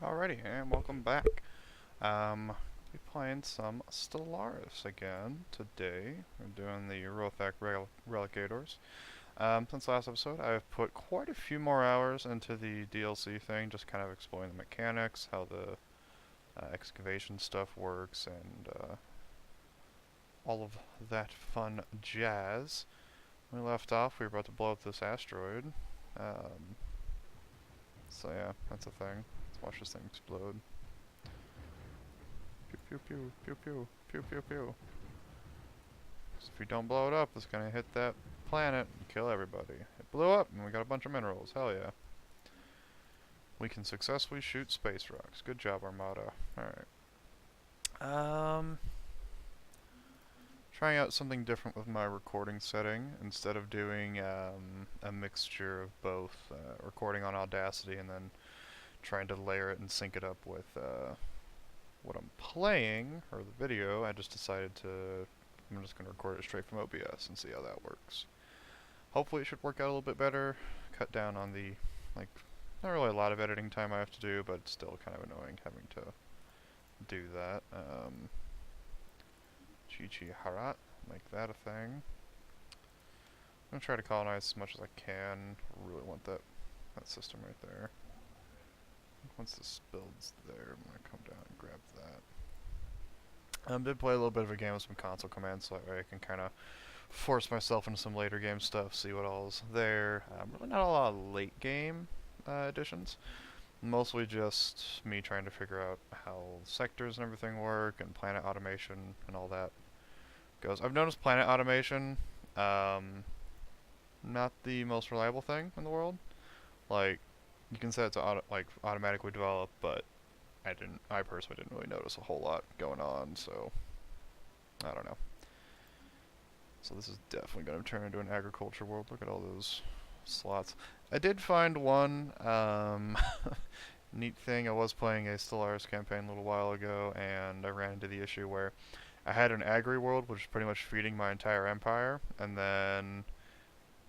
Alrighty, and welcome back. We're playing some Stellaris again today. We're doing the Rothak Relicators. Since last episode, I've put quite a few more hours into the DLC thing, just kind of exploring the mechanics, how the excavation stuff works, and all of that fun jazz. When we left off, we were about to blow up this asteroid. Um, so yeah, that's a thing. Let's watch this thing explode. Pew pew pew pew pew pew pew pew. So if we don't blow it up, it's gonna hit that planet and kill everybody. It blew up and we got a bunch of minerals. Hell yeah. We can successfully shoot space rocks. Good job, Armada. Alright. Um Trying out something different with my recording setting. Instead of doing a mixture of both recording on Audacity and then trying to layer it and sync it up with what I'm playing, or the video, I just decided I'm just going to record it straight from OBS and see how that works. Hopefully it should work out a little bit better, cut down on the, like, not really a lot of editing time I have to do, but it's still kind of annoying having to do that. Chi Harat, make that a thing. I'm going to try to colonize as much as I can. Really want that system right there. Once this builds there, I'm going to come down and grab that. Did play a little bit of a game with some console commands, so that way I can kind of force myself into some later game stuff, see what all's there. Really not a lot of late game additions. Mostly just me trying to figure out how sectors and everything work, and planet automation and all that goes. I've noticed planet automation, not the most reliable thing in the world. Like, you can set it to automatically develop, but I personally didn't really notice a whole lot going on, so I don't know. So this is definitely going to turn into an agriculture world. Look at all those slots. I did find one neat thing. I was playing a Stellaris campaign a little while ago, and I ran into the issue where I had an agri world, which was pretty much feeding my entire empire, and then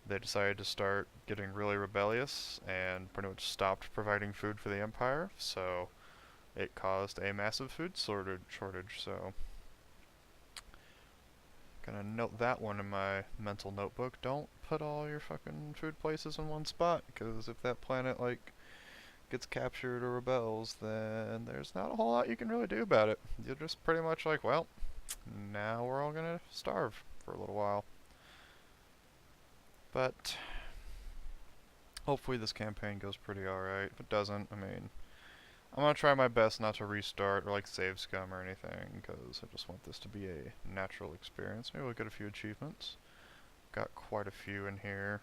they decided to start getting really rebellious and pretty much stopped providing food for the empire, so it caused a massive food shortage, so gonna note that one in my mental notebook. Don't put all your fucking food places in one spot, because if that planet, like, gets captured or rebels, then there's not a whole lot you can really do about it. You're just pretty much like, well, now we're all gonna starve for a little while. But hopefully this campaign goes pretty alright. If it doesn't, I mean, I'm gonna try my best not to restart or like save scum or anything, because I just want this to be a natural experience. Maybe we'll get a few achievements. Got quite a few in here.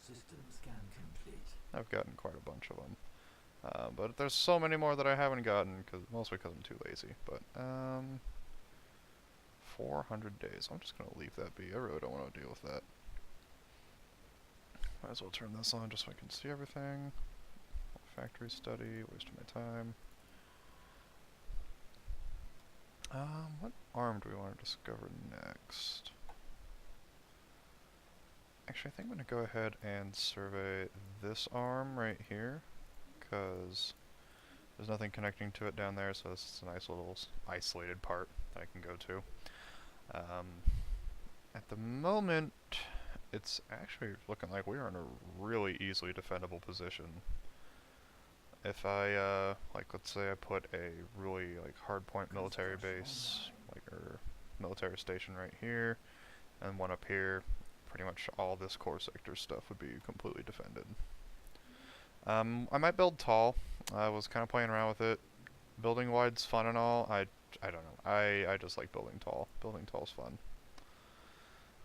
System scan complete. I've gotten quite a bunch of them. But there's so many more that I haven't gotten, mostly because I'm too lazy. But 400 days. I'm just gonna leave that be. I really don't want to deal with that. Might as well turn this on just so I can see everything. Factory study, wasting my time. What arm do we want to discover next? Actually, I think I'm going to go ahead and survey this arm right here, because there's nothing connecting to it down there, so this is a nice little isolated part that I can go to. At the moment, it's actually looking like we are in a really easily defendable position. If I, like, let's say I put a really, like, hardpoint military base, like, or military station right here, and one up here, pretty much all this core sector stuff would be completely defended. I might build tall. I was kind of playing around with it. Building wide's fun and all. I don't know. I just like building tall. Building tall's fun.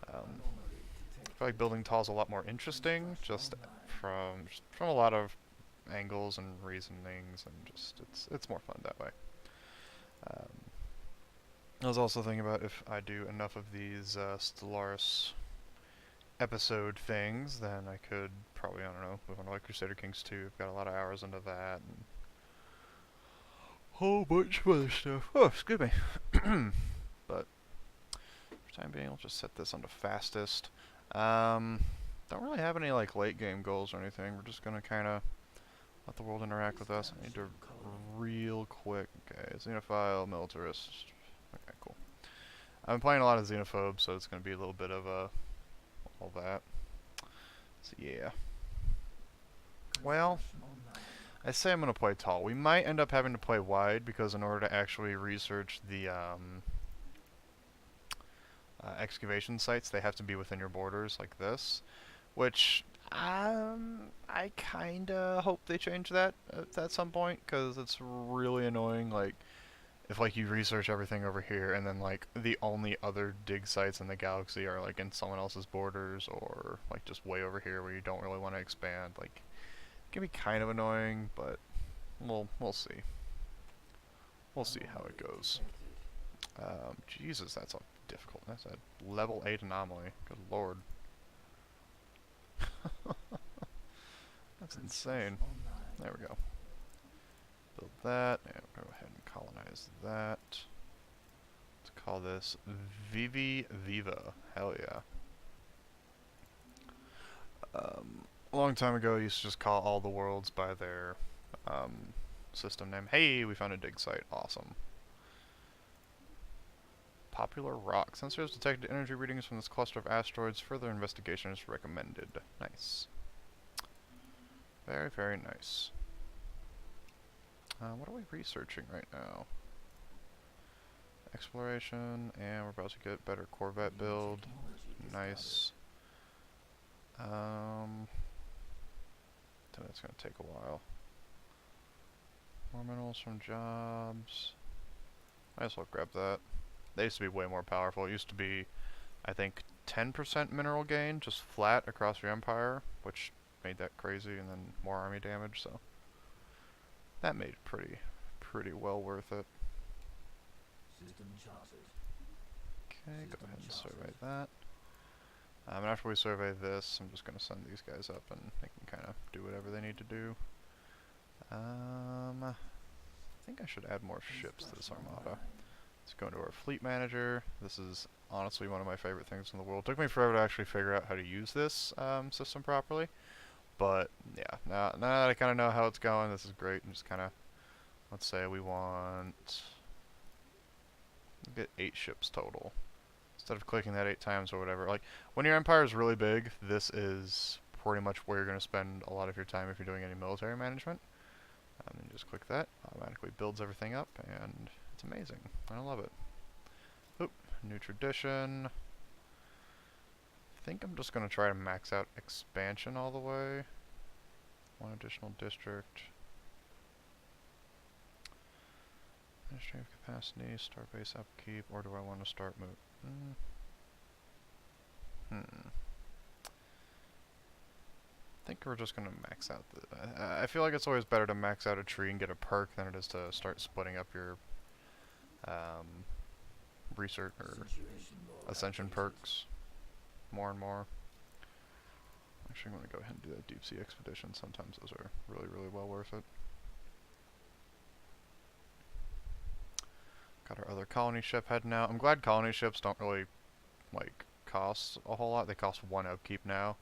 I feel like building tall is a lot more interesting, just from a lot of angles and reasonings, and just it's more fun that way. I was also thinking about if I do enough of these Stellaris episode things, then I could probably, I don't know, move on to like Crusader Kings 2. I've got a lot of hours into that, and a whole bunch of other stuff. Oh, excuse me. But for the time being, I'll just set this onto fastest. Don't really have any like late game goals or anything. We're just gonna kind of Let the world interact with us. I need to real quick. Okay, xenophile, militarist. Okay, cool. I've been playing a lot of xenophobes, so it's going to be a little bit of all that. So yeah. Well, I say I'm going to play tall. We might end up having to play wide because in order to actually research the excavation sites, they have to be within your borders like this, which I kind of hope they change that at some point because it's really annoying. Like, if like you research everything over here and then like the only other dig sites in the galaxy are like in someone else's borders or like just way over here where you don't really want to expand, like it can be kind of annoying, but we'll see. We'll see how it goes. Jesus, that's a difficult. That's a level 8 anomaly. Good lord. That's insane. There we go. Build that, and go ahead and colonize that. Let's call this Vivi Viva. Hell yeah. A long time ago, I used to just call all the worlds by their system name. Hey, we found a dig site. Awesome. Popular rock. Sensors detected energy readings from this cluster of asteroids. Further investigation is recommended. Nice. Very, very nice. What are we researching right now? Exploration, and we're about to get better Corvette build. Nice. That's gonna take a while. More minerals from jobs. Might as well grab that. They used to be way more powerful. It used to be, I think, 10% mineral gain, just flat across your empire, which made that crazy, and then more army damage, so that made it pretty well worth it. System charted. Okay, go ahead and survey that. And after we survey this, I'm just going to send these guys up, and they can kind of do whatever they need to do. I think I should add more ships to this armada. Let's go into our fleet manager. This is honestly one of my favorite things in the world. It took me forever to actually figure out how to use this system properly. But yeah, now that I kind of know how it's going, this is great. And just kind of, let's say we want, get 8 ships total. Instead of clicking that 8 times or whatever. Like, when your empire is really big, this is pretty much where you're going to spend a lot of your time if you're doing any military management. And then just click that, automatically builds everything up, and it's amazing. I love it. Oop, new tradition. I think I'm just going to try to max out expansion all the way. 1 additional district. Administrative capacity, start base upkeep, or do I want to start move? I think we're just going to max out the... I feel like it's always better to max out a tree and get a perk than it is to start splitting up your research or ascension perks more and more. Actually, I'm going to go ahead and do that deep sea expedition. Sometimes those are really well worth it. Got our other colony ship heading out. I'm glad colony ships don't really, like, cost a whole lot. They cost 1 upkeep now.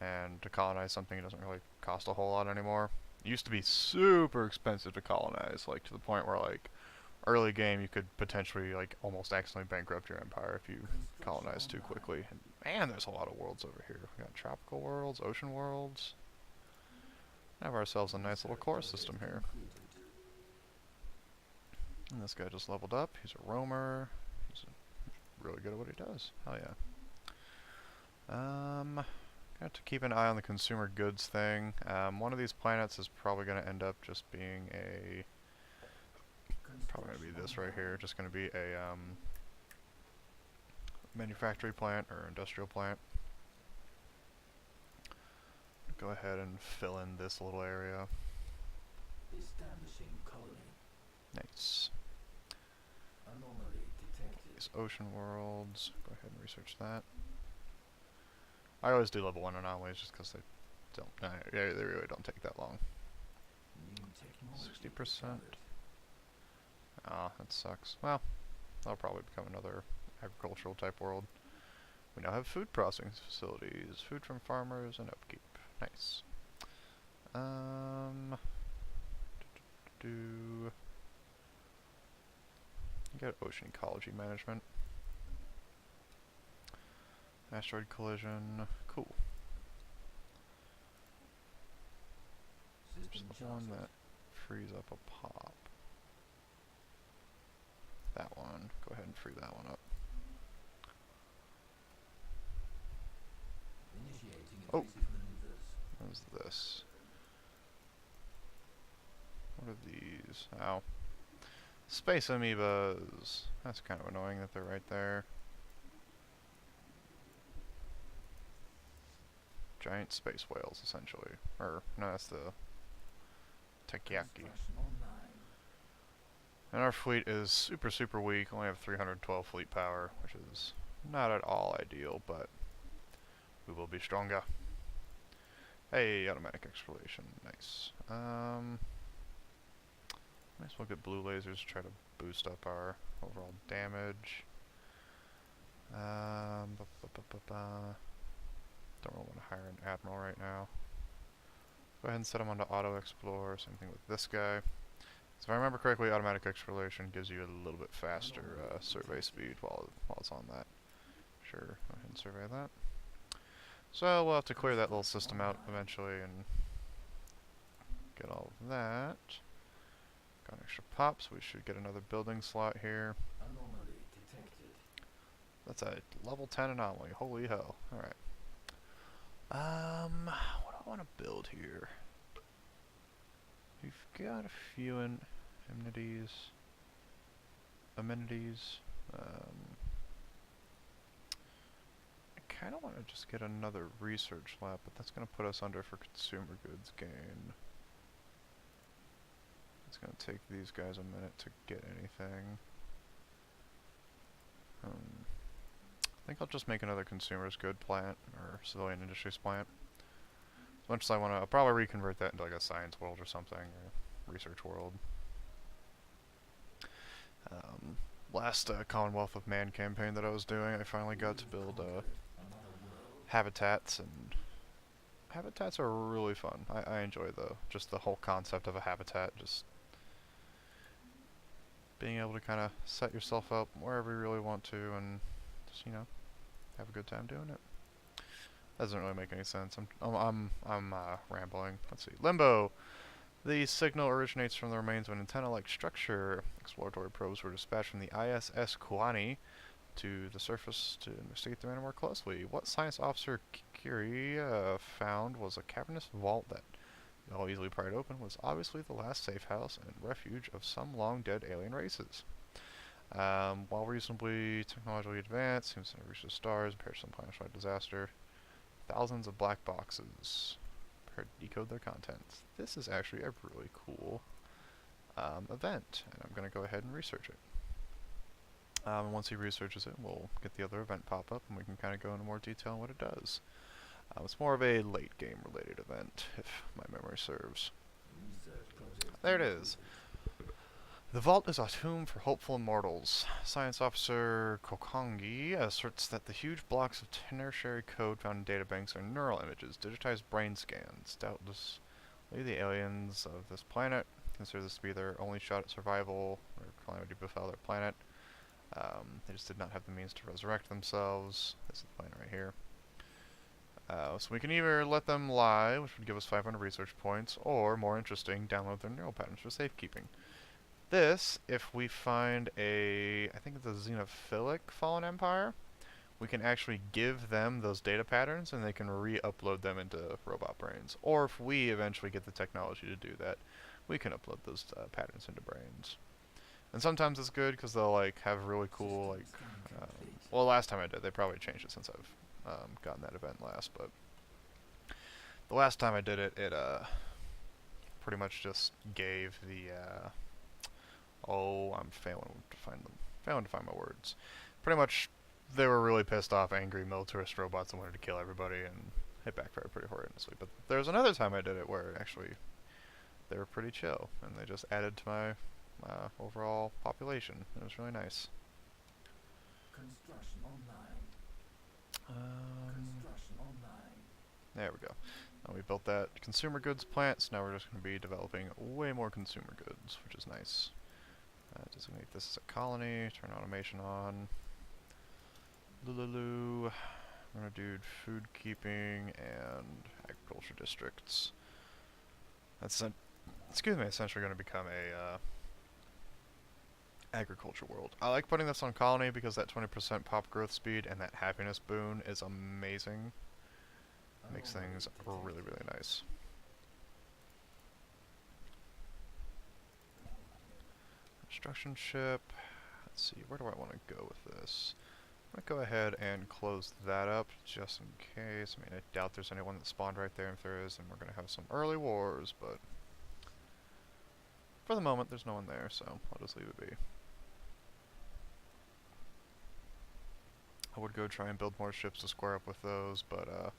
And to colonize something, it doesn't really cost a whole lot anymore. It used to be super expensive to colonize, like, to the point where, like, early game you could potentially, like, almost accidentally bankrupt your empire if you colonized too quickly. And man, there's a lot of worlds over here. We got tropical worlds, ocean worlds. Have ourselves a nice little core system here. And this guy just leveled up. He's a roamer. He's really good at what he does. Hell yeah. Got to keep an eye on the consumer goods thing. One of these planets is probably going to end up just being a... Probably going to be this right here. Just going to be a manufacturing plant or industrial plant. Go ahead and fill in this little area. Establishing colony. Nice. Anomaly detected. These ocean worlds. Go ahead and research that. I always do level 1 anomalies just because they don't. They really don't take that long. 60%. Ah, that sucks. Well, that'll probably become another agricultural type world. We now have food processing facilities, food from farmers, and upkeep. Nice. You got ocean ecology management. Asteroid collision. Cool. System Just the one charted. that frees up a pop. That one. Go ahead and free that one up. Initiating Oh! invasive maneuvers. What is this? What are these? Ow. Space amoebas! That's kind of annoying that they're right there. Giant space whales, essentially. Or, no, that's the Tekiaki. Construction online. And our fleet is super, super weak. Only have 312 fleet power, which is not at all ideal, but we will be stronger. Hey, automatic exploration. Nice. Might as well get blue lasers to try to boost up our overall damage. Don't really want to hire an admiral right now. Go ahead and set him onto auto explore. Same thing with this guy. So if I remember correctly, automatic exploration gives you a little bit faster survey speed while it's on that. Sure, go ahead and survey that. So we'll have to clear that little system out eventually and get all of that. Got an extra pop, so we should get another building slot here. Anomaly detected. That's a level 10 anomaly. Holy hell. Alright. What do I want to build here? We've got a few amenities. I kind of want to just get another research lab, but that's going to put us under for consumer goods gain. It's going to take these guys a minute to get anything. I think I'll just make another consumer's good plant, or civilian industries plant. As much as I want to, I'll probably reconvert that into like a science world or something, or research world. Last Commonwealth of Man campaign that I was doing, I finally got to build habitats, and habitats are really fun. I enjoy just the whole concept of a habitat, just being able to kind of set yourself up wherever you really want to, and just, you know, have a good time doing it. That doesn't really make any sense. I'm rambling. Let's see. Limbo. The signal originates from the remains of an antenna-like structure. Exploratory probes were dispatched from the ISS Kuani to the surface to investigate the matter more closely. What science officer Curie found was a cavernous vault that, though easily pried open, was obviously the last safe house and refuge of some long-dead alien races. While reasonably technologically advanced, seems to have reached the stars, perished in planetary disaster. Thousands of black boxes. Decode their contents. This is actually a really cool event, and I'm going to go ahead and research it. Once he researches it, we'll get the other event pop up, and we can kind of go into more detail on what it does. It's more of a late game related event, if my memory serves. There it is. The vault is a tomb for hopeful immortals. Science Officer Kokongi asserts that the huge blocks of tertiary code found in databanks are neural images, digitized brain scans. Doubtlessly the aliens of this planet consider this to be their only shot at survival, or calamity befell their planet. They just did not have the means to resurrect themselves. This is the planet right here. So we can either let them lie, which would give us 500 research points, or, more interesting, download their neural patterns for safekeeping. This, if we find I think it's a xenophilic fallen empire, we can actually give them those data patterns and they can re-upload them into robot brains. Or if we eventually get the technology to do that, we can upload those patterns into brains. And sometimes it's good because they'll like have really cool well, last time I did, they probably changed it since I've gotten that event last, but the last time I did it, it pretty much just gave the I'm failing to find my words. Pretty much, they were really pissed off, angry militarist robots and wanted to kill everybody, and it backfired pretty horrendously. But there was another time I did it where actually they were pretty chill, and they just added to my overall population. It was really nice. Construction online. Construction online. There we go. We built that consumer goods plant, so now we're just going to be developing way more consumer goods, which is nice. Designate this as a colony, turn automation on. Lululu. I'm going to do food keeping and agriculture districts. That's, essentially going to become a agriculture world. I like putting this on colony because that 20% pop growth speed and that happiness boon is amazing. Makes things really, really nice. Construction ship. Let's see, where do I want to go with this? I'm going to go ahead and close that up just in case. I mean, I doubt there's anyone that spawned right there. If there is, then we're going to have some early wars, but for the moment, there's no one there, so I'll just leave it be. I would go try and build more ships to square up with those, but I'll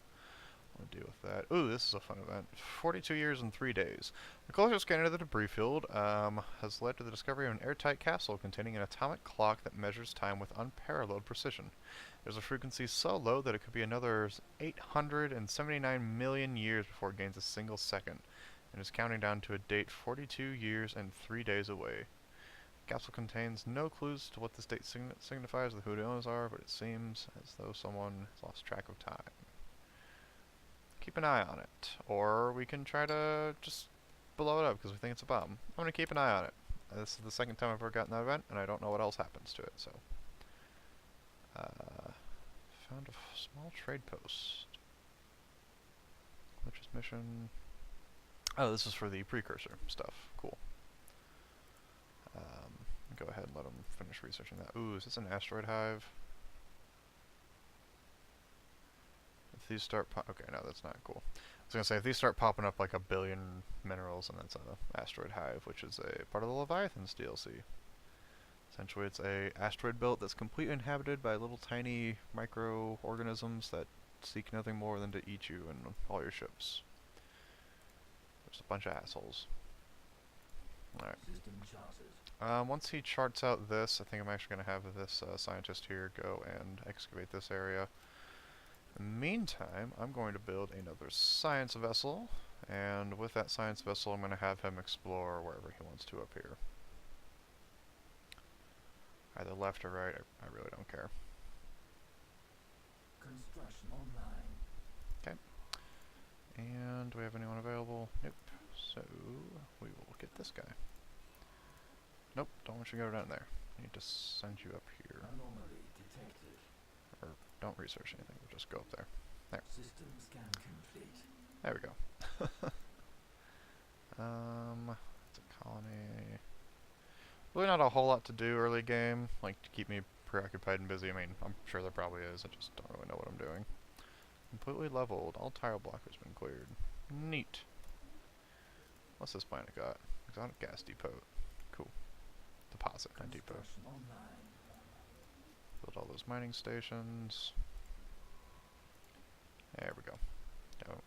deal with that. Ooh, this is a fun event. 42 years and 3 days. The closer scanning to the debris field has led to the discovery of an airtight capsule containing an atomic clock that measures time with unparalleled precision. There's a frequency so low that it could be another 879 million years before it gains a single second, and is counting down to a date 42 years and 3 days away. The capsule contains no clues to what this date signifies or who the owners are, but it seems as though someone has lost track of time. Keep an eye on it, or we can try to just blow it up because we think it's a bomb. I'm going to keep an eye on it. This is the second time I've ever gotten that event, and I don't know what else happens to it, so. Found a small trade post. Which is mission. Oh, this is for the precursor stuff. Cool. Go ahead and let them finish researching that. Ooh, is this an asteroid hive? If these start okay, no, that's not cool. I was gonna say, if these start popping up like a billion minerals, and that's an asteroid hive, which is a part of the Leviathans DLC. Essentially, it's a asteroid belt that's completely inhabited by little tiny microorganisms that seek nothing more than to eat you and all your ships. There's a bunch of assholes. Alright. Once he charts out this, I think I'm actually going to have this scientist here go and excavate this area. In the meantime, I'm going to build another science vessel, and with that science vessel I'm going to have him explore wherever he wants to up here. Either left or right, I really don't care. Construction online. Okay. And do we have anyone available? Nope. So, we will get this guy. Nope, don't want you to go down there. I need to send you up here. Anomaly detected. Or don't research anything, we'll just go up there. There. System scan complete. There we go. It's a colony. Really not a whole lot to do early game, like to keep me preoccupied and busy. I mean, I'm sure there probably is, I just don't really know what I'm doing. Completely leveled. All tile blockers been cleared. Neat. What's this planet got? Exotic gas depot. Cool. Deposit, not depot. Online. Build all those mining stations. There we go.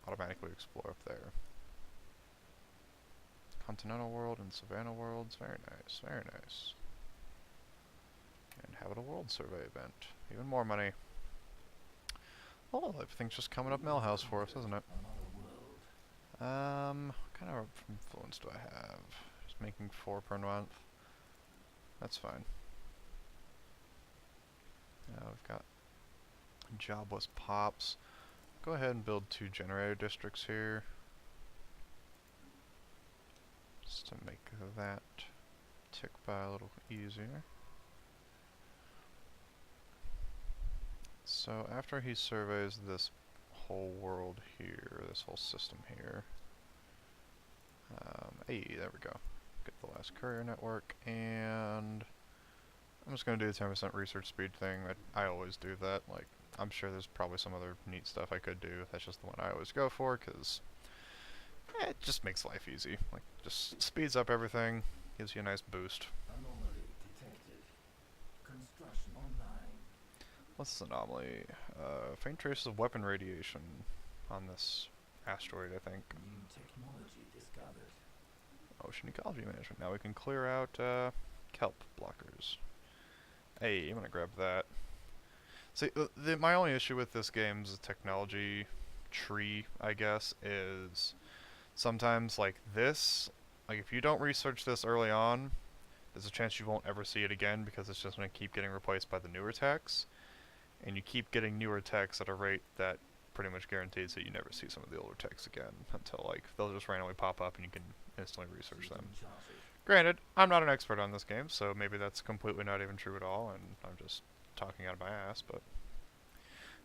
Automatically explore up there. Continental world and Savannah worlds. Very nice, very nice. And habitable world survey event. Even more money. Oh, everything's just coming up Millhouse for us, isn't it? What kind of influence do I have? Just making 4 per month. That's fine. We've got jobless pops. Go ahead and build 2 generator districts here. Just to make that tick by a little easier. So after he surveys this whole world here, this whole system here, hey, there we go. Get the last courier network, and I'm just going to do the 10% research speed thing. I always do that. Like, I'm sure there's probably some other neat stuff I could do. That's just the one I always go for, because it just makes life easy. Like, just speeds up everything, gives you a nice boost. Anomaly detected. Construction online. What's this anomaly? Faint traces of weapon radiation on this asteroid, I think. New technology discovered. Ocean ecology management. Now we can clear out kelp blockers. Hey, I'm gonna grab that. See, my only issue with this game is the technology tree, I guess, is sometimes like this, like if you don't research this early on, there's a chance you won't ever see it again because it's just going to keep getting replaced by the newer techs, and you keep getting newer techs at a rate that pretty much guarantees that you never see some of the older techs again until like they'll just randomly pop up and you can instantly research them. System charted. Granted, I'm not an expert on this game, so maybe that's completely not even true at all, and I'm just talking out of my ass, but...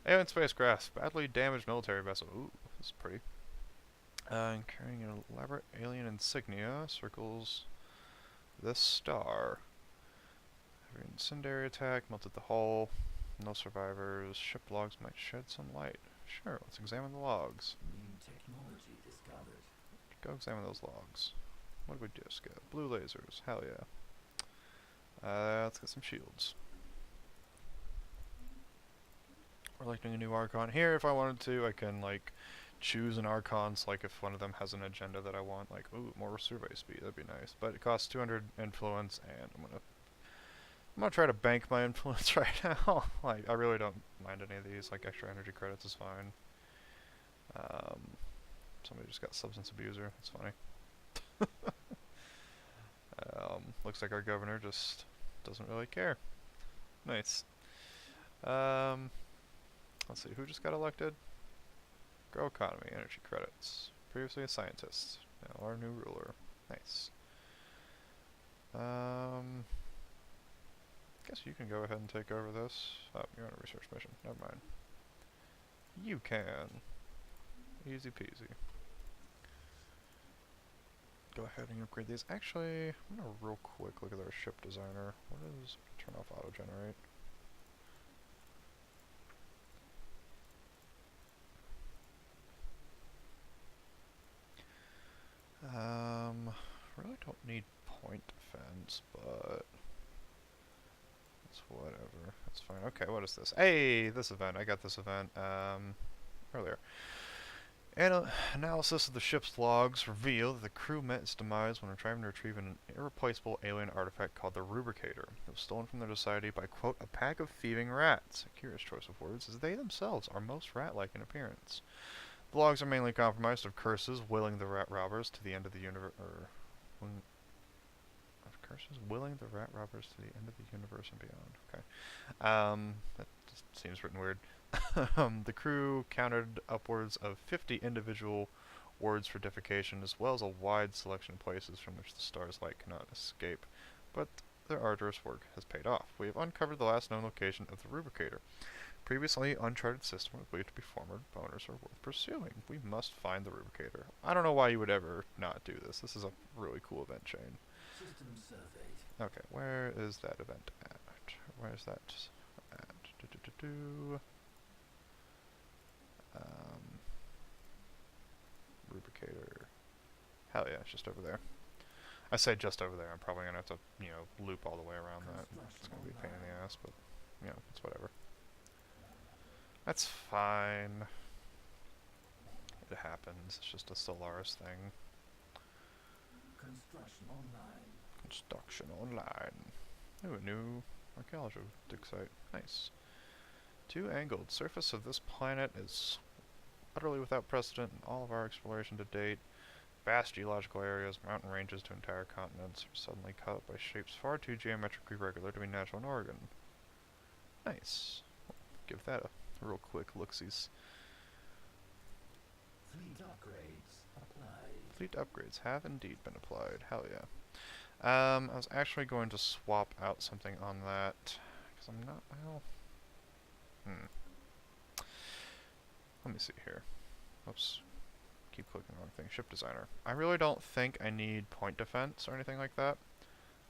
Alien spacecraft, badly damaged military vessel. Ooh, this is pretty. And carrying an elaborate alien insignia, circles this star. Every incendiary attack, melted the hull, no survivors, ship logs might shed some light. Sure, let's examine the logs. New technology discovered. Go examine those logs. What did we just get? Blue lasers, hell yeah. Let's get some shields. We're electing a new Archon. Here, if I wanted to, I can, like, choose an Archon, so, like, if one of them has an agenda that I want, like, ooh, more survey speed, that'd be nice. But it costs 200 influence, and I'm gonna try to bank my influence right now. Like, I really don't mind any of these, like, extra energy credits is fine. Somebody just got substance abuser, that's funny. Looks like our governor just doesn't really care. Nice. Let's see, who just got elected? Grow economy, energy credits. Previously a scientist, now our new ruler. Nice. Guess you can go ahead and take over this. Oh, you're on a research mission. Never mind. You can. Easy peasy. Go ahead and upgrade these. Actually, I'm gonna real quick look at our ship designer. What is... turn off auto-generate. Really don't need point defense, but it's whatever. That's fine. Okay, what is this? Hey, this event. I got this event earlier. Analysis of the ship's logs reveal that the crew met its demise when trying to retrieve an irreplaceable alien artifact called the Rubicator. It was stolen from their society by, quote, a pack of thieving rats. A curious choice of words, as they themselves are most rat-like in appearance. The logs are mainly compromised of curses willing the rat robbers to the end of the universe, willing the rat robbers to the end of the universe and beyond. Okay. That just seems written weird. The crew counted upwards of 50 individual words for defecation, as well as a wide selection of places from which the star's light cannot escape. But their arduous work has paid off. We have uncovered the last known location of the Rubicator. Previously uncharted system was believed to be former boners are worth pursuing. We must find the Rubicator. I don't know why you would ever not do this. This is a really cool event chain. System surveyed. Okay, where is that event at? Where's that at? Rubicator. Hell yeah, it's just over there. I say just over there. I'm probably gonna have to, you know, loop all the way around that. It's gonna be a pain in the ass, but, you know, it's whatever. That's fine. It happens. It's just a Solaris thing. Construction online. Construction online. Ooh, a new archaeology dig site. Nice. Two-angled. Surface of this planet is utterly without precedent in all of our exploration to date. Vast geological areas, mountain ranges to entire continents are suddenly cut up by shapes far too geometrically regular to be natural in Oregon. Nice. Give that a real quick look-sees. Fleet upgrades applied. Fleet upgrades have indeed been applied. Hell yeah. I was actually going to swap out something on that, because I'm not, well... Let me see here. Oops. Keep clicking the wrong thing. Ship designer. I really don't think I need point defense or anything like that.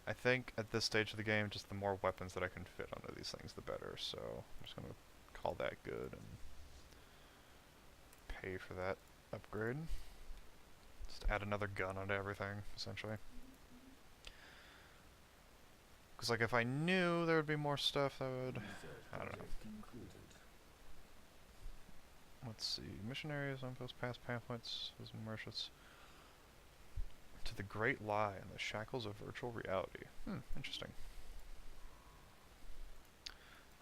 I think at this stage of the game, just the more weapons that I can fit onto these things, the better. So I'm just going to call that good and pay for that upgrade. Just add another gun onto everything, essentially. Because, like, if I knew there would be more stuff, that would... I don't know. Concluded. Let's see. Missionaries on post past pamphlets, wisdom merchants. To the great lie and the shackles of virtual reality. Interesting.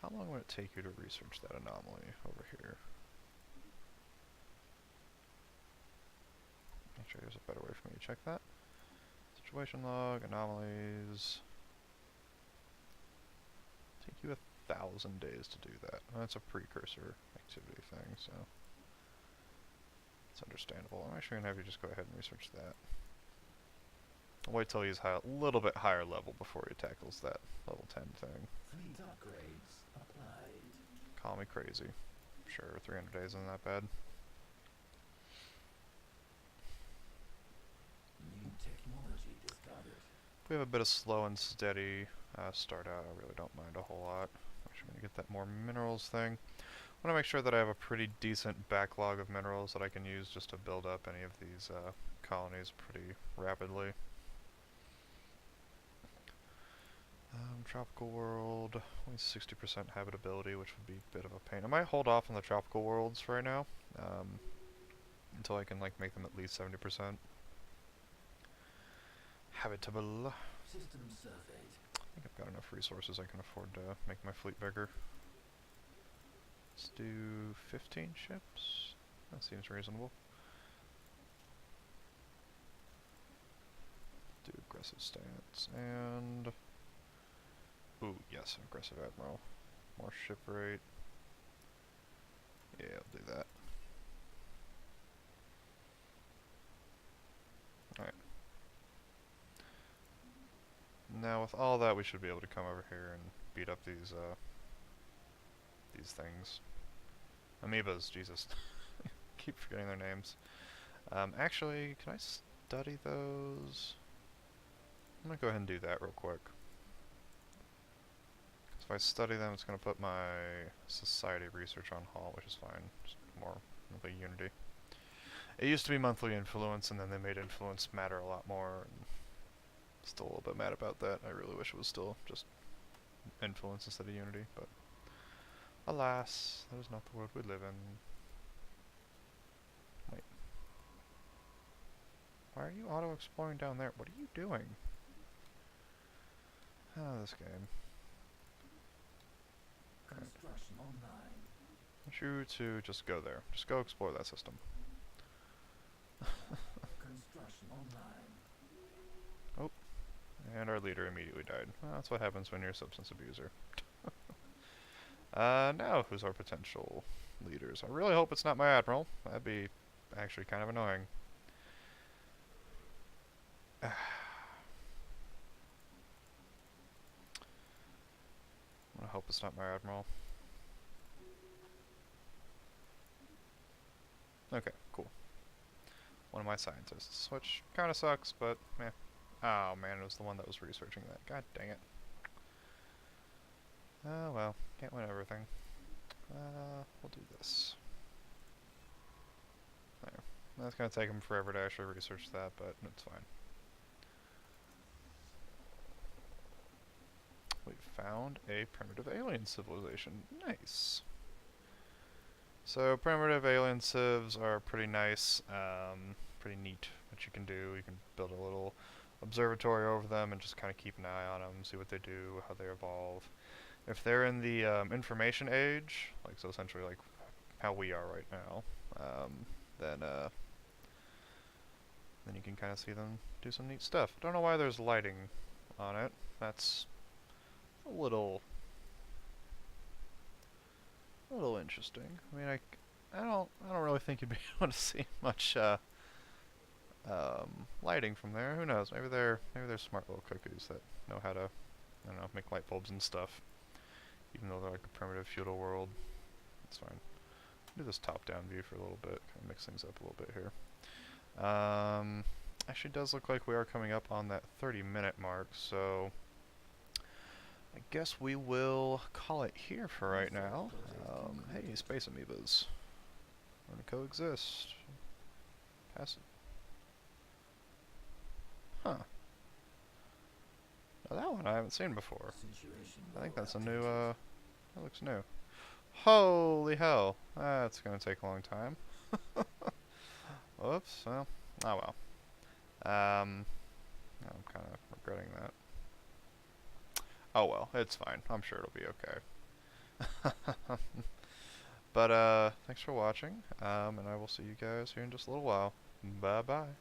How long would it take you to research that anomaly over here? Actually, there's a better way for me to check that. Situation log, anomalies. Take you 1,000 days to do that. Well, that's a precursor activity thing, so it's understandable. I'm actually gonna have you just go ahead and research that. I'll wait till he's a little bit higher level before he tackles that level 10 thing. Fleet upgrades applied. Call me crazy. Sure, 300 days isn't that bad. New technology discovered. If we have a bit of slow and steady start out, I really don't mind a whole lot. Actually, I'm gonna get that more minerals thing. I want to make sure that I have a pretty decent backlog of minerals that I can use just to build up any of these colonies pretty rapidly. Tropical world, only 60% habitability, which would be a bit of a pain. I might hold off on the tropical worlds for right now, until I can like make them at least 70% habitable. System surveyed. I think I've got enough resources I can afford to make my fleet bigger. Let's do 15 ships. That seems reasonable. Do aggressive stance and... Ooh, yes, aggressive admiral. More ship rate. Yeah, I'll do that. Alright. Now with all that, we should be able to come over here and beat up these things. Amoebas, Jesus. Keep forgetting their names. Actually, can I study those? I'm gonna go ahead and do that real quick. If I study them, it's going to put my society research on halt, which is fine. Just more monthly unity. It used to be monthly influence, and then they made influence matter a lot more. And still a little bit mad about that. I really wish it was still just influence instead of unity, but alas, that is not the world we live in. Wait. Why are you auto-exploring down there? What are you doing? Oh, this game. Construction online. I want you to just go there. Just go explore that system. Construction online. Oh, and our leader immediately died. Well, that's what happens when you're a substance abuser. Now who's our potential leaders? I really hope it's not my admiral. That'd be actually kind of annoying. I hope it's not my admiral. Okay, cool. One of my scientists, which kind of sucks, but meh. Oh man, it was the one that was researching that. God dang it. Oh well, can't win everything. We'll do this. There. That's gonna take him forever to actually research that, but it's fine. We found a primitive alien civilization. Nice. So primitive alien civs are pretty nice, pretty neat what you can do. You can build a little observatory over them and just kind of keep an eye on them, see what they do, how they evolve. If they're in the information age, like so essentially like how we are right now, then you can kind of see them do some neat stuff. Don't know why there's lighting on it. That's a little interesting. I mean, I don't really think you'd be able to see much lighting from there. Who knows? Maybe they're smart little cookies that know how to, I don't know, make light bulbs and stuff. Even though they're like a primitive feudal world, it's fine. Do this top-down view for a little bit, kind of mix things up a little bit here. Actually, does look like we are coming up on that 30-minute mark, so I guess we will call it here for right now. Hey, space amoebas. Want to coexist. Pass it. Huh. Now that one I haven't seen before. I think that's a new, that looks new. Holy hell. That's gonna take a long time. Whoops, well, oh well. I'm kind of regretting that. Oh well, it's fine. I'm sure it'll be okay. But, thanks for watching, and I will see you guys here in just a little while. Bye-bye.